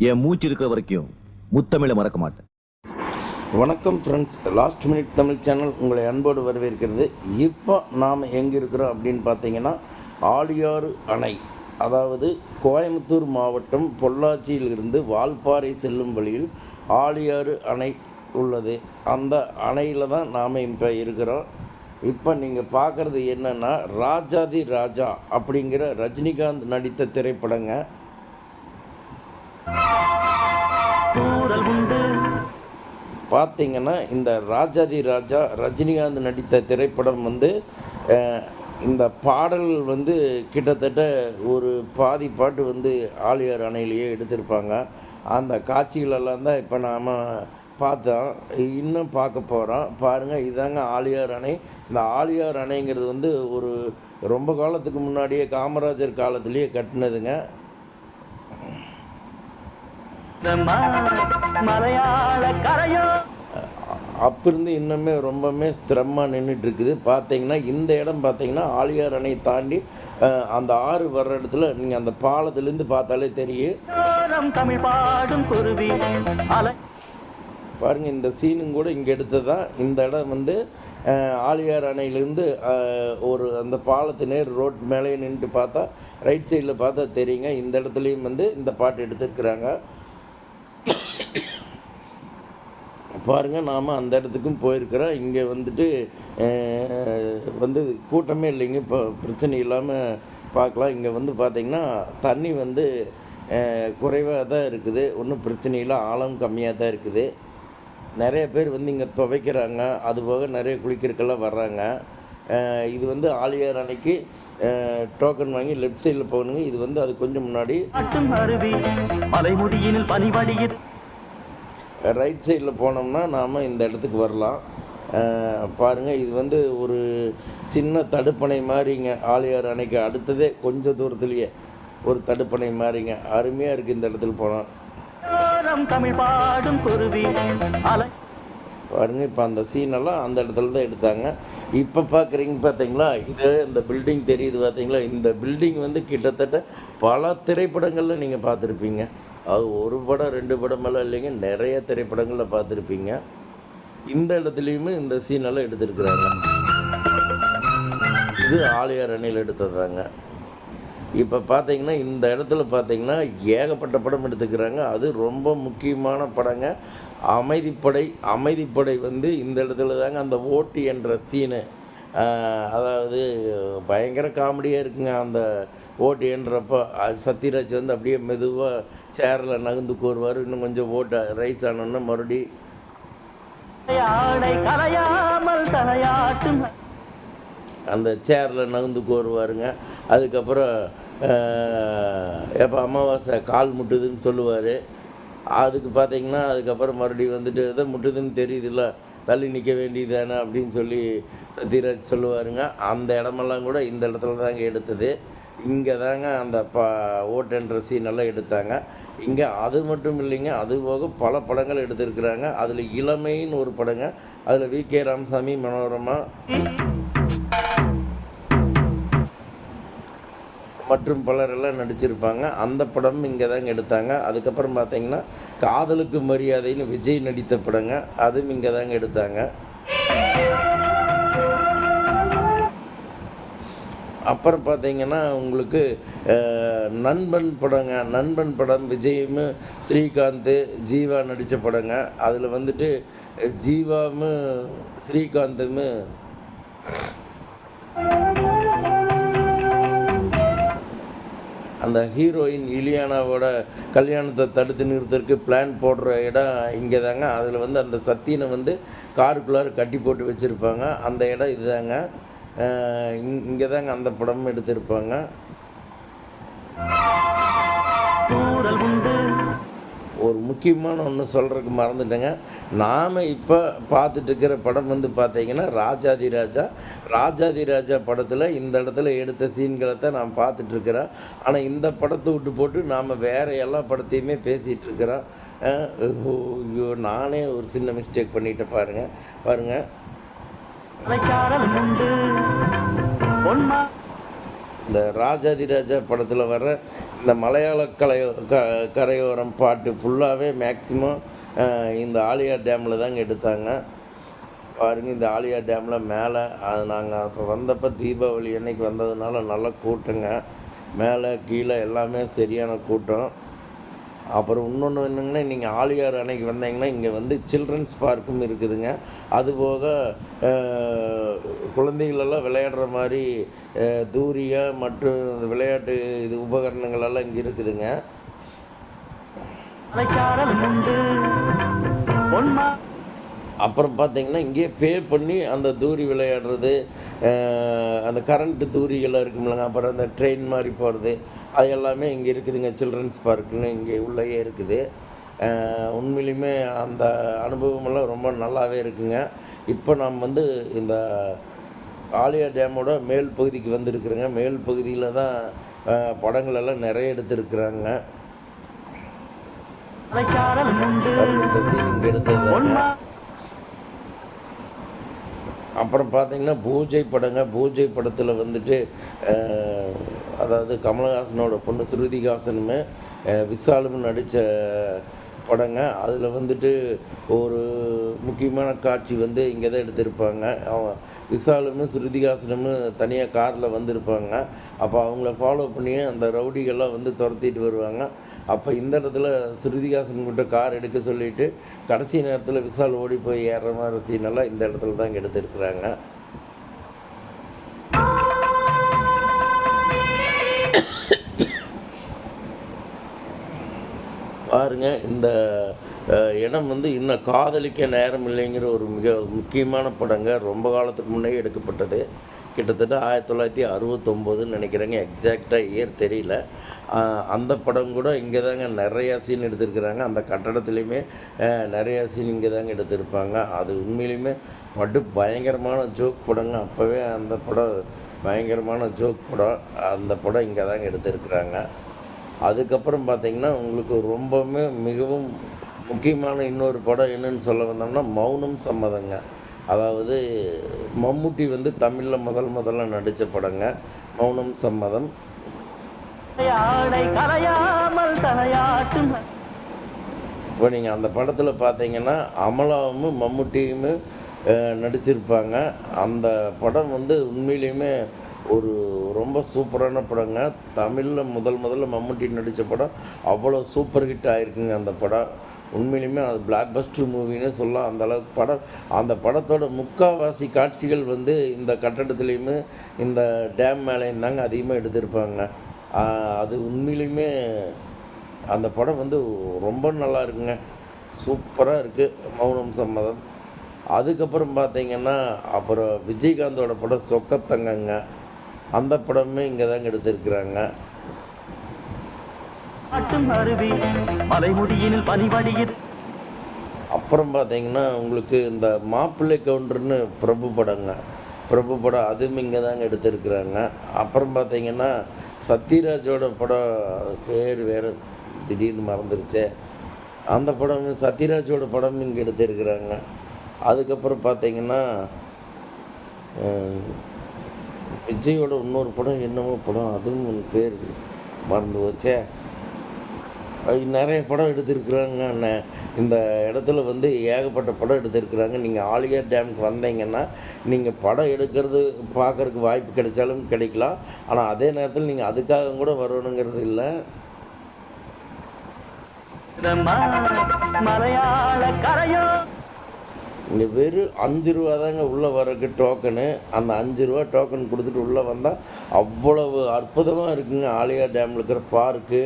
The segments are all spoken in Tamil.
என் மூச்சு இருக்கிற வரைக்கும் முத்தமிழை மறக்க மாட்டேன். வணக்கம் friends, last minute Tamil channel உங்களை அன்போடு வரவேற்கிறது. இப்போ நாம் எங்கே இருக்கிறோம் அப்படின்னு பார்த்தீங்கன்னா, ஆழியாறு அணை, அதாவது கோயம்புத்தூர் மாவட்டம் பொள்ளாச்சியிலிருந்து வால்பாறை செல்லும் வழியில் ஆழியாறு அணை உள்ளது. அந்த அணையில் தான் நாம் இப்போ இருக்கிறோம். இப்போ நீங்கள் பார்க்குறது என்னென்னா, ராஜாதி ராஜா அப்படிங்கிற ரஜினிகாந்த் நடித்த திரைப்படங்க. பார்த்தீங்கன்னா இந்த ராஜாதி ராஜா ரஜினிகாந்த் நடித்த திரைப்படம் இந்த பாடல் கிட்டத்தட்ட ஒரு பாதி பாட்டு ஆழியார் அணையிலேயே எடுத்திருப்பாங்க. அந்த காட்சிகளெல்லாம் தான் இப்போ நாம் பார்த்தோம், இன்னும் பார்க்க போகிறோம். பாருங்கள், இதாங்க ஆழியார் அணை. இந்த ஆழியார் அணைங்கிறது ஒரு ரொம்ப காலத்துக்கு முன்னாடியே காமராஜர் காலத்திலேயே கட்டினதுங்க. அப்பிருந்து இன்னுமே ரொம்பவுமே ஸ்திரமாக நின்றுட்டு இருக்குது. பார்த்தீங்கன்னா இந்த இடம் பார்த்தீங்கன்னா ஆழியார் அணை தாண்டி அந்த ஆறு வர்ற இடத்துல நீங்கள் அந்த பாலத்திலேருந்து பார்த்தாலே தெரியும். பாருங்க, இந்த சீனும் கூட இங்கே எடுத்தது தான். இந்த இடம் ஆழியார் அணையிலேருந்து அந்த பாலத்து நேர் ரோட் மேலேயே நின்று பார்த்தா ரைட் சைடில் பார்த்தா தெரியுங்க. இந்த இடத்துலையும் இந்த பாட்டு எடுத்துருக்குறாங்க. பாருங்கள், நாம் அந்த இடத்துக்கும் போயிருக்கிறோம். இங்கே கூட்டமே இல்லைங்க, இப்போ பிரச்சனை இல்லாமல் பார்க்கலாம். இங்கே பார்த்திங்கன்னா தண்ணி குறைவாக தான் இருக்குது, ஒன்றும் பிரச்சனை இல்லை, ஆழம் கம்மியாக தான் இருக்குது. நிறைய பேர் இங்கே துவைக்கிறாங்க, அதுபோக நிறைய குளிக்கிறதுக்கெல்லாம் வர்றாங்க. இது ஆழியார் அணைக்கு டோக்கன் வாங்கி லெஃப்ட் சைடில் போகணுங்க. இது அது கொஞ்சம் முன்னாடி ரைட் சைடில் போனோம்னா நாம் இந்த இடத்துக்கு வரலாம். பாருங்கள், இது ஒரு சின்ன தடுப்பணை மாதிரிங்க. ஆழியார் அணைக்கு அடுத்ததே கொஞ்சம் தூரத்துலேயே ஒரு தடுப்பணை மாதிரிங்க. அருமையாக இருக்குது இந்த இடத்துல போனால். பாருங்கள், இப்போ அந்த சீனெல்லாம் அந்த இடத்துல தான் எடுத்தாங்க. இப்போ பார்க்குறீங்க பார்த்தீங்களா, இது இந்த பில்டிங் தெரியுது பார்த்தீங்களா. இந்த பில்டிங் கிட்டத்தட்ட பல திரைப்படங்களில் நீங்கள் பார்த்துருப்பீங்க. அது ஒரு படம் ரெண்டு படமெல்லாம் இல்லைங்க, நிறைய திரைப்படங்களில் பார்த்துருப்பீங்க. இந்த இடத்துலையுமே இந்த சீனெல்லாம் எடுத்துருக்குறாங்க. இது ஆழியார் அணையில் எடுத்ததாங்க. இப்போ பார்த்தீங்கன்னா இந்த இடத்துல பார்த்தீங்கன்னா ஏகப்பட்ட படம் எடுத்துக்கிறாங்க. அது ரொம்ப முக்கியமான படங்க. அமைதிப்படை. அமைதிப்படை இந்த இடத்துல தாங்க அந்த ஓட்டி என்ற சீனு, அதாவது பயங்கர காமெடியாக இருக்குங்க. அந்த ஓட்டு என்றப்போ சத்யராஜ் அப்படியே மெதுவாக சேரில் நகர்ந்து கோருவார். இன்னும் கொஞ்சம் ஓட்ட ரைஸ் ஆனோன்னா மறுபடி அந்த சேரில் நகர்ந்து கோருவாருங்க. அதுக்கப்புறம் எப்போ அமாவாசை கால் முட்டுதுன்னு சொல்லுவார். அதுக்கு பார்த்தீங்கன்னா அதுக்கப்புறம் மறுபடியும் எதை முட்டுதுன்னு தெரியுதுல்ல, தள்ளி நிற்க வேண்டியதானே அப்படின்னு சொல்லி சத்யராஜ் சொல்லுவாருங்க. அந்த இடமெல்லாம் கூட இந்த இடத்துல தாங்க எடுத்தது. இங்கே தாங்க அந்த ஓட்டுன்ற சீனெல்லாம் எடுத்தாங்க. இங்கே அது மட்டும் இல்லைங்க, அது போக பல படங்கள் எடுத்திருக்கிறாங்க. அதில் இளமைன்னு ஒரு படங்க, அதில் வி.கே. ராமசாமி, மனோரமா மற்றும் பலரெல்லாம் நடிச்சிருப்பாங்க. அந்த படமும் இங்கே தாங்க எடுத்தாங்க. அதுக்கப்புறம் பார்த்தீங்கன்னா காதலுக்கு மரியாதைன்னு விஜய் நடித்த படங்க, அதுவும் இங்கே தாங்க எடுத்தாங்க. அப்புறம் பார்த்தீங்கன்னா உங்களுக்கு நண்பன் படங்க. நண்பன் படம் விஜயும் ஸ்ரீகாந்த் ஜீவா நடித்த படங்க. அதில் ஜீவாவும் ஸ்ரீகாந்தும் அந்த ஹீரோயின் இலியானாவோட கல்யாணத்தை தடுத்து நிறுத்தறதுக்கு பிளான் போடுற இடம் இங்கே தாங்க. அதில் அந்த சத்தியனை காருக்குள்ளார கட்டி போட்டு வச்சுருப்பாங்க. அந்த இடம் இதுதாங்க. இங்கே தாங்க அந்த படமும் எடுத்திருப்பாங்க. ஒரு முக்கியமான ஒன்று சொல்கிறதுக்கு மறந்துட்டேங்க. நாம் இப்போ பார்த்துட்ருக்கிற படம் பார்த்தீங்கன்னா ராஜாதி ராஜா. ராஜாதி ராஜா படத்தில் இந்த இடத்துல எடுத்த சீன்களை தான் நான் பார்த்துட்ருக்குறேன். ஆனால் இந்த படத்தை விட்டு போட்டு நாம் வேறு எல்லா படத்தையுமே பேசிகிட்ருக்குறோம். நானே ஒரு சின்ன மிஸ்டேக் பண்ணிட்டேன். பாருங்கள் இந்த ராஜாதிராஜா படத்தில் வர்ற இந்த மலையாள கரையோரம் பாட்டு ஃபுல்லாகவே மேக்ஸிமம் இந்த ஆலியார் டேமில் தாங்க எடுத்தாங்க. பாருங்கள், இந்த ஆலியார் டேமில் மேலே அது நாங்கள் அப்போ வந்தப்போ தீபாவளி அன்னைக்கு வந்ததுனால நல்லா கூட்டங்க. மேலே கீழே எல்லாமே சரியான கூட்டம். அப்புறம் இன்னொன்று என்னங்கன்னா, நீங்கள் ஆலியார் அணைக்கு வந்தீங்கன்னா இங்கே வந்து சில்ட்ரன்ஸ் பார்க்கும் இருக்குதுங்க. அதுபோக குழந்தைகளெல்லாம் விளையாடுற மாதிரி தூரியா மற்றும் விளையாட்டு இது உபகரணங்கள் எல்லாம் இங்கே இருக்குதுங்க. அப்புறம் பார்த்தீங்கன்னா இங்கேயே பே பண்ணி அந்த தூரி விளையாடுறது, அந்த கரண்ட்டு தூரிகள்லாம் இருக்குமில்லங்க, அப்புறம் அந்த ட்ரெயின் மாதிரி போகிறது, அது எல்லாமே இங்கே இருக்குதுங்க. சில்ட்ரன்ஸ் பார்க்குன்னு இங்கே உள்ளேயே இருக்குது. உண்மையிலுமே அந்த அனுபவமெல்லாம் ரொம்ப நல்லாவே இருக்குங்க. இப்போ நாம் வந்து இந்த ஆலியார் டேமோட மேல் பகுதிக்கு வந்திருக்கிறேங்க. மேல் பகுதியில் தான் படங்கள் எல்லாம் நிறைய எடுத்திருக்கிறாங்க. இந்த சீன் இங்கே எடுத்தது. அப்புறம் பார்த்தீங்கன்னா பூஜை படங்க. பூஜை படத்தில் வந்துட்டு அதாவது கமலஹாசனோட பொண்ணு ஸ்ருதிஹாசனுமே விஷாலும் நடித்த படங்க. அதில் வந்துட்டு ஒரு முக்கியமான காட்சி வந்து இங்கே தான் எடுத்திருப்பாங்க. விஷாலும் ஸ்ருதிஹாசனும் தனியாக காரில் வந்திருப்பாங்க. அப்போ அவங்கள ஃபாலோ பண்ணி அந்த ரவுடிகள்லாம் வந்து துரத்திட்டு வருவாங்க. அப்போ இந்த இடத்துல ஸ்ருதிஹாசன் கிட்ட கார் எடுக்க சொல்லிவிட்டு கடைசி நேரத்தில் விஷால் ஓடி போய் ஏறுற மாதிரி சீனெல்லாம் இந்த இடத்துல தான் இங்கே எடுத்துருக்குறாங்க. பாருங்க, இந்த இடம் வந்து இன்னும் காதலிக்க நேரம் இல்லைங்கிற ஒரு மிக முக்கியமான படங்க. ரொம்ப காலத்துக்கு முன்னே எடுக்கப்பட்டது. கிட்டத்தட்ட 1969ன்னு நினைக்கிறேங்க. எக்ஸாக்டாக இயர் தெரியல. அந்த படம் கூட இங்கே தாங்க நிறையா சீன் எடுத்திருக்கிறாங்க. அந்த கட்டடத்துலேயுமே நிறையா சீன் இங்கே தாங்க எடுத்திருப்பாங்க. அது உண்மையிலுமே பயங்கரமான ஜோக் படங்க. அப்போவே அந்த படம் பயங்கரமான ஜோக் படம். அந்த படம் இங்கே தாங்க எடுத்திருக்கிறாங்க. அதுக்கப்புறம் பார்த்திங்கன்னா உங்களுக்கு ரொம்பவுமே மிகவும் முக்கியமான இன்னொரு படம் என்னன்னு சொல்ல வந்தோம்னா மௌனம் சம்மதங்க. அதாவது மம்முட்டி வந்து தமிழில் முதல்ல நடித்த படங்க மௌனம் சம்மதம். இப்போ நீங்கள் அந்த படத்தில் பார்த்தீங்கன்னா அமலாவும் மம்முட்டியுமே நடிச்சிருப்பாங்க. அந்த படம் வந்து உண்மையிலையுமே ஒரு ரொம்ப சூப்பரான படங்க. தமிழில் முதல்ல மம்முட்டி நடித்த படம் அவ்வளோ சூப்பர் ஹிட் ஆகிருக்குங்க. அந்த படம் உண்மையிலுமே அது பிளாக் பஸ்டர் மூவின்னு சொல்லலாம். அந்தளவுக்கு படம். அந்த படத்தோட முக்கால்வாசி காட்சிகள் வந்து இந்த கட்டடத்துலேயுமே இந்த டேம் மேலேயும் தாங்க அதிகமாக எடுத்திருப்பாங்க. அது உண்மையிலுமே அந்த படம் வந்து ரொம்ப நல்லா இருக்குங்க. சூப்பராக இருக்குது மௌனம் சம்மதம். அதுக்கப்புறம் பார்த்தீங்கன்னா அப்புறம் விஜயகாந்தோட படம் சொக்கத்தங்கங்க. அந்த படமே இங்கே தாங்க எடுத்திருக்கிறாங்க. அப்புறம் பார்த்தீங்கன்னா உங்களுக்கு இந்த மாப்பிள்ளை கவுண்டர்னு பிரபு படங்க. பிரபு படம் அதுவும் இங்கே தாங்க எடுத்திருக்கிறாங்க. அப்புறம் பார்த்தீங்கன்னா சத்யராஜோட படம் பேர் வேறு திடீர்னு மறந்துருச்சே. அந்த படம் சத்யராஜோட படம் இங்கே எடுத்திருக்கிறாங்க. அதுக்கப்புறம் பார்த்தீங்கன்னா விஜயோட இன்னொரு படம் என்னமோ படம், அதுவும் பேர் மறந்து போச்சே. நிறைய படம் எடுத்திருக்கிறாங்க. இந்த இடத்துல வந்து ஏகப்பட்ட படம் எடுத்திருக்கிறாங்க. நீங்கள் ஆலியார் டேமுக்கு வந்தீங்கன்னா நீங்கள் படம் எடுக்கிறது பார்க்குறதுக்கு வாய்ப்பு கிடைச்சாலும் கிடைக்கலாம். ஆனால் அதே நேரத்தில் நீங்கள் அதுக்காக கூட வரணுங்கிறது இல்லை. இங்கே வெறும் 5 ரூபா தாங்க உள்ளே வர்றதுக்கு டோக்கனு. அந்த 5 ரூபா டோக்கன் கொடுத்துட்டு உள்ளே வந்தால் அவ்வளவு அற்புதமாக இருக்குங்க. ஆலியார் டேமில் இருக்கிற பார்க்கு,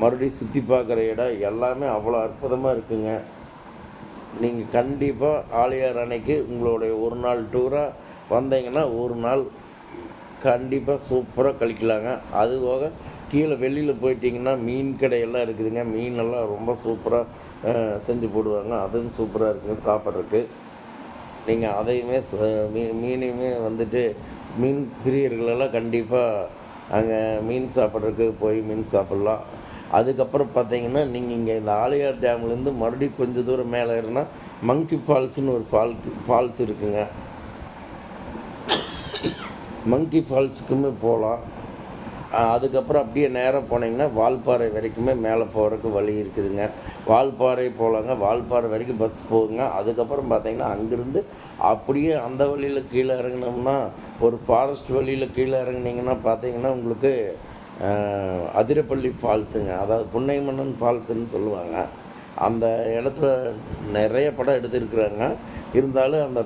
மறுபடியும் சுற்றி பார்க்குற இடம் எல்லாமே அவ்வளோ அற்புதமாக இருக்குங்க. நீங்கள் கண்டிப்பாக ஆலியார் அணைக்கு உங்களுடைய ஒரு நாள் டூராக வந்தீங்கன்னா ஒரு நாள் கண்டிப்பாக சூப்பராக கழிக்கலாங்க. அதுபோக கீழே வெளியில் போயிட்டிங்கன்னா மீன் கடையெல்லாம் இருக்குதுங்க. மீனெல்லாம் ரொம்ப சூப்பராக செஞ்சு போடுவாங்க. அதுவும் சூப்பராக இருக்குங்க சாப்பிட்றதுக்கு. நீங்கள் அதையுமே மீனையுமே வந்துட்டு மீன் பிரியர்களெல்லாம் கண்டிப்பாக அங்கே மீன் சாப்பிட்றதுக்கு போய் மீன் சாப்பிட்லாம். அதுக்கப்புறம் பார்த்தீங்கன்னா நீங்கள் இங்கே இந்த ஆலியார் டேம்லேருந்து மறுபடியும் கொஞ்சம் தூரம் மேலே ஏறினா மங்கி ஃபால்ஸ்னு ஒரு ஃபால்ஸ் இருக்குங்க. மங்கி ஃபால்ஸுக்குமே போகலாம். அதுக்கப்புறம் அப்படியே நேராக போனீங்கன்னா வால்பாறை வரைக்குமே மேலே போகிறதுக்கு வழி இருக்குதுங்க. வால்பாறை போகலாங்க. வால்பாறை வரைக்கும் பஸ் போகுங்க. அதுக்கப்புறம் பார்த்தீங்கன்னா அங்கேருந்து அப்படியே அந்த வழியில் கீழே இறங்குனோம்னா ஒரு ஃபாரஸ்ட் வழியில் கீழே இறங்குனீங்கன்னா பார்த்தீங்கன்னா உங்களுக்கு அதிரப்பள்ளி ஃபால்ஸுங்க. அதாவது புன்னைமன்னன் ஃபால்ஸுன்னு சொல்லுவாங்க. அந்த இடத்துல நிறைய படம் எடுத்திருக்கிறாங்க. இருந்தாலும் அந்த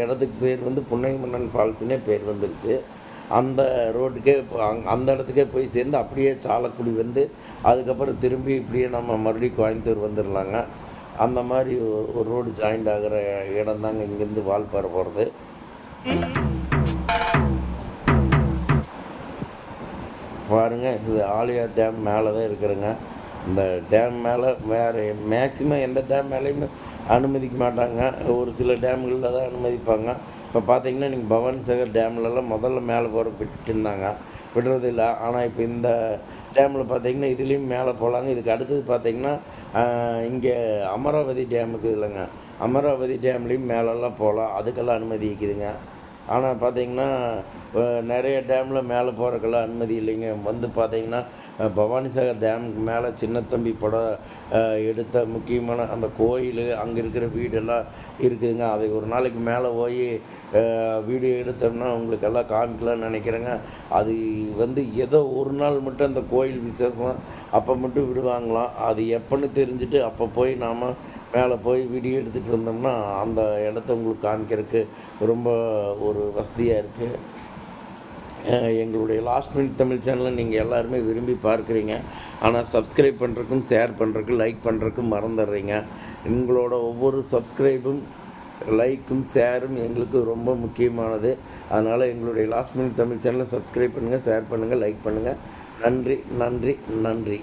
இடத்துக்கு பேர் வந்து புன்னைமன்னன் ஃபால்ஸுன்னே பேர் வந்துருச்சு. அந்த ரோட்டுக்கே அந்த இடத்துக்கே போய் சேர்ந்து அப்படியே சாலக்குடி வந்து அதுக்கப்புறம் திரும்பி இப்படியே நம்ம மறுபடியும் கோயம்புத்தூர் வந்துடலாங்க. அந்த மாதிரி ஒரு ரோடு ஜாயிண்ட் ஆகிற இடம் தாங்க இங்கேருந்து வால்பாறை போகிறது. பாருங்கள், இது ஆழியார் டேம் மேலே தான் இருக்கிறேங்க. இந்த டேம் மேலே வேறு மேக்சிமம் எந்த டேம் மேலேயுமே அனுமதிக்க மாட்டாங்க. ஒரு சில டேம்களில் தான் அனுமதிப்பாங்க. இப்போ பார்த்தீங்கன்னா நீங்கள் பவானி சாகர் டேம்லலாம் முதல்ல மேலே போகிற விட்டுருந்தாங்க, விடுறதில்ல. ஆனால் இப்போ இந்த டேமில் பார்த்தீங்கன்னா இதுலேயும் மேலே போகலாங்க. இதுக்கு அடுத்தது பார்த்தீங்கன்னா இங்கே அமராவதி டேம் இருக்குது இல்லைங்க, அமராவதி டேம்லேயும் மேலெல்லாம் போகலாம். அதுக்கெல்லாம் அனுமதி இருக்குதுங்க. ஆனால் பார்த்தீங்கன்னா நிறைய டேமில் மேலே போகிறதுக்கெல்லாம் அனுமதி இல்லைங்க. வந்து பார்த்தீங்கன்னா பவானி சாகர் டேமுக்கு மேலே சின்னத்தம்பி படம் எடுத்த முக்கியமான அந்த கோயில், அங்கே இருக்கிற வீடெல்லாம் இருக்குதுங்க. அதை ஒரு நாளைக்கு மேலே போய் வீடியோ எடுத்தோம்னா உங்களுக்கு எல்லாம் காமிக்கலாம்னு நினைக்கிறேங்க. அது வந்து ஏதோ ஒரு நாள் மட்டும் அந்த கோயில் விசேஷம் அப்போ மட்டும் விடுவாங்களாம். அது எப்போன்னு தெரிஞ்சுட்டு அப்போ போய் நாம் மேலே போய் வீடியோ எடுத்துகிட்டு வந்தோம்னா அந்த இடத்த உங்களுக்கு காமிக்கிறதுக்கு ரொம்ப ஒரு வசதியாக இருக்குது. எங்களுடைய லாஸ்ட் மினிட் தமிழ் சேனலை நீங்கள் எல்லாருமே விரும்பி பார்க்குறீங்க. ஆனால் சப்ஸ்கிரைப் பண்ணுறதுக்கும் ஷேர் பண்ணுறதுக்கும் லைக் பண்ணுறதுக்கும் மறந்துடுறீங்க. உங்களோட ஒவ்வொரு சப்ஸ்கிரைபும் லைக்கும் ஷேரும் எங்களுக்கு ரொம்ப முக்கியமானது. அதனால் எங்களுடைய லாஸ்ட் மினிட் தமிழ் சேனலை சப்ஸ்கிரைப் பண்ணுங்கள், ஷேர் பண்ணுங்கள், லைக் பண்ணுங்கள். நன்றி, நன்றி, நன்றி.